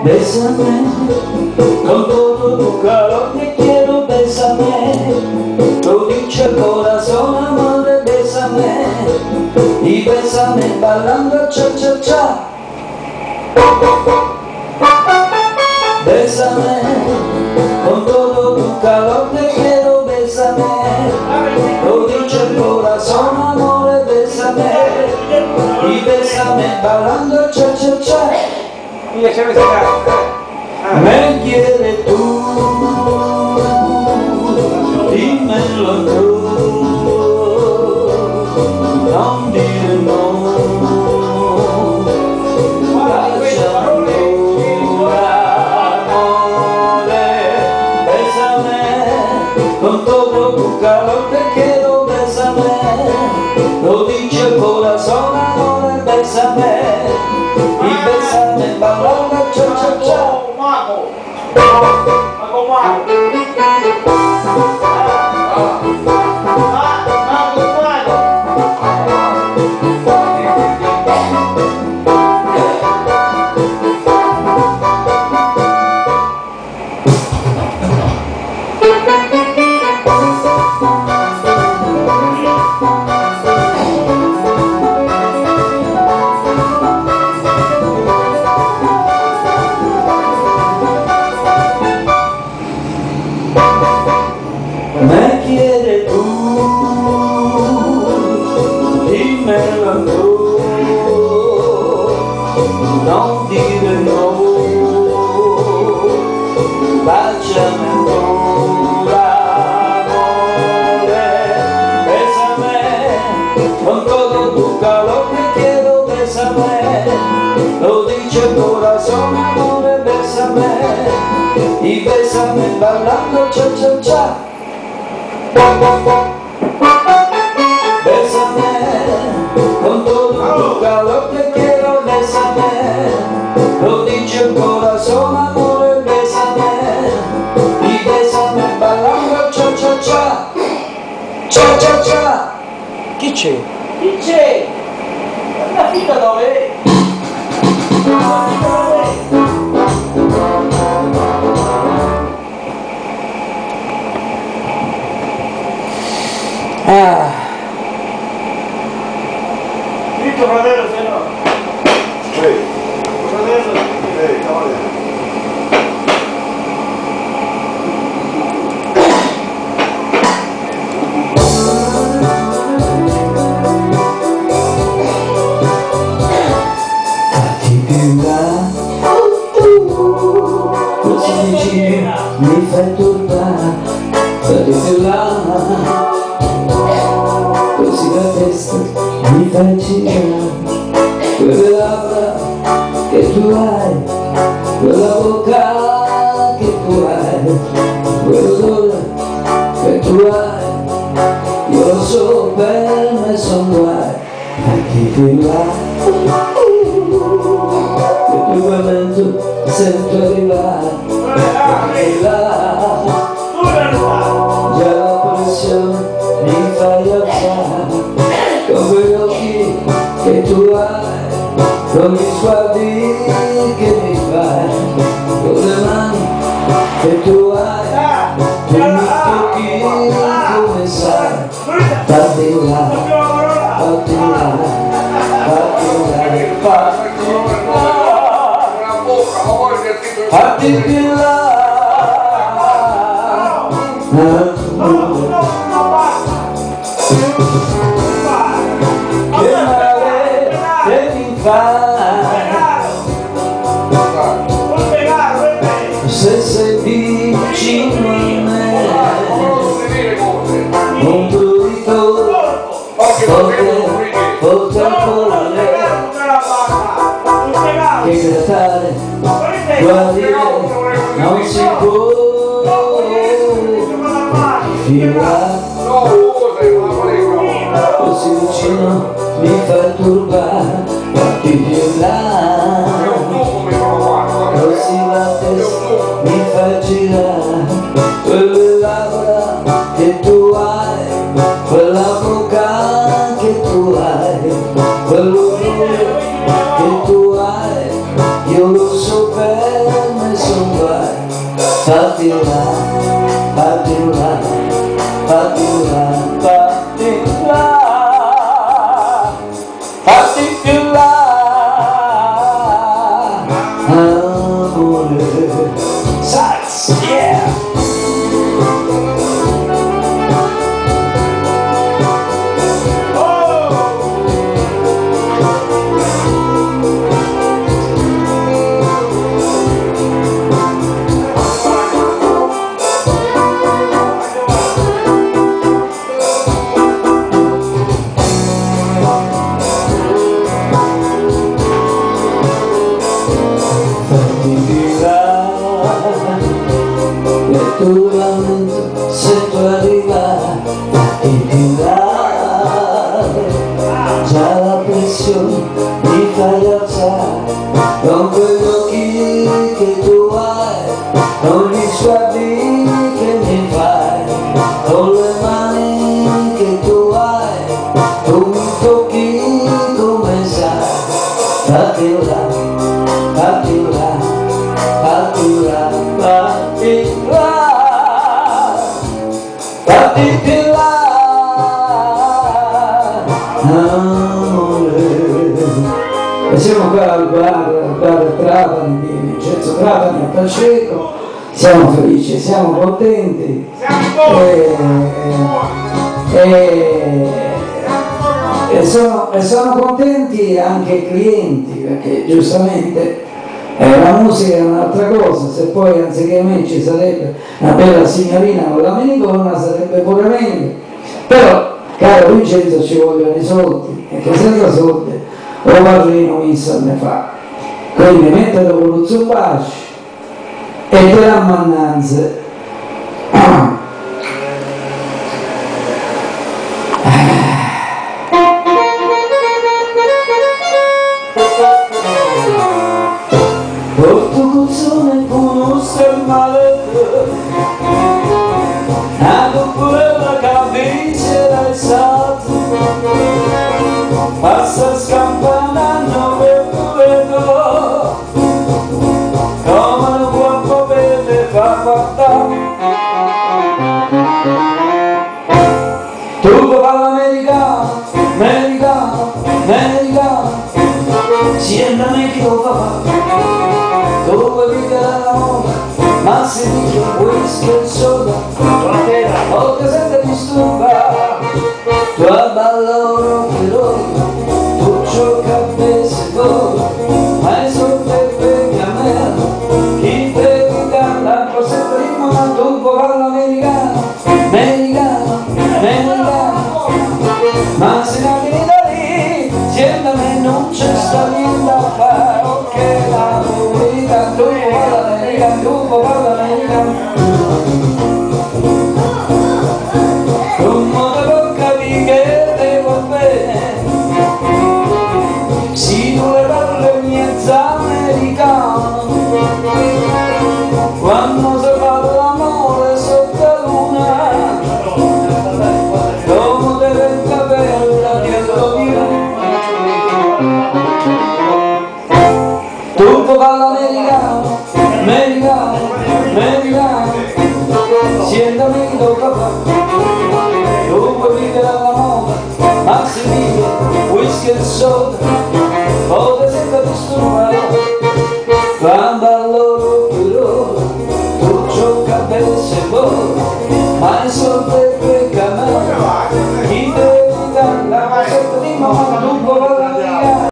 Bésame, con todo tu calor te quiero, bésame. Lo dice el corazón, amore, bésame. Y bésame bailando cha-cha-cha. Bésame, con todo tu calor te quiero, bésame. Lo dice el corazón, amore, bésame. Y bésame bailando cha-cha-cha. Me quieres tú, dímelo tú, non dire no. Lasciami ora, amore, bésame, con todo tu calor te quiero, bésame. Lo dice el corazón, amore, bésame. Y bésame bailando cha-cha-cha. Mago! Me quieres tú, dímelo tú, non dire no. Lasciami ancora, amore, bésame, con todo tu calor te quiero, bésame. Lo dice el corazón, amore, bésame. Y bésame bailando cha-cha-cha. Bésame, con todo tu calor te quiero, bésame. Lo dice el corazón, amore, bésame. Y bésame bailando cha-cha-cha. Cha-cha-cha. Chi c'è? Chi c'è? La figa dove? La figa dove? Tuo fratello se no? Sì. Tuo fratello? Cavaliere. Fatti più là, così vicino mi fai turbare. Fatti più là, così la testa mi fai girare. Quelle labbra che tu hai, quella bocca che tu hai, quell'odore che tu hai, io lo so, per me son guai. Fatti più là, che il tuo vento sento arrivare. Fatti là, già la pressione mi fai alzare. Con quegli occhi che tu hai, con gli sguardi che mi fai, con le mani che tu hai, tu mi tocchi come sai. Fatti là, fatti là, fatti là, fatti più là. Che male che mi fai se sei vicino a me, un prurito forte ancora che gridare, guarire non si può. Fila così vicino mi fai turbare. Fatti più là, così la testa mi fa girare. Quelle labbra che tu hai, quella bocca che tu hai, quell'odore che tu hai. fatti là, fatti là, fatti là, fatti là, fatti più là, amore. Sax, yeah! E tu lamento sento arrivare, fatti più là, già la pressione mi fai alzare, con quegli occhi che tu hai, con gli sguardi che mi fai, con le mani che tu hai, tu mi tocchi come sai, fatti là, fatti là, fatti là, fatti là, fatti più là, amore. E siamo qua al bar Trapani di Vincenzo Trapani a Paceco, siamo felici, siamo contenti e sono contenti anche i clienti, perché giustamente la musica è un'altra cosa, se poi anziché me ci sarebbe una bella signorina con la minigonna sarebbe pure meglio, però caro Vincenzo ci vogliono i soldi, e che senza soldi o padrino mi sa ne fa, quindi mettete con lo zumbasci e te la mannanze. Porto cozzone conosco il male, nato pure la camicia dai salti, passa scampanando per vedo, come un guapo verde fa guardare. Tu papà americano, americano, americano, siéntame che lo papà. Dove vive la moda, ma si dice whisky e soda, o che se ti disturba, tu abballoro però, tu gioca a pese voi, ma è solo per vedi a me, chi te ti canta, un po' sempre ritmo, ma tu puoi farlo americano, americano, americano, ma se non vieni da lì, siempre me non c'è sta niente a fare, ok la vita, tu parla americano, come te può capire che te va bene, si tu le parli miezza americano, quando si fa l'amore sotto la luna, come te venga bella dietro via. Tu parla americano, americano, americano, siéntame che lo papà, dove vive la moda, ma si vive whisky e soda, o te sembra disturbare, quando allora però, tu gioca a bere se vuoi, ma è solo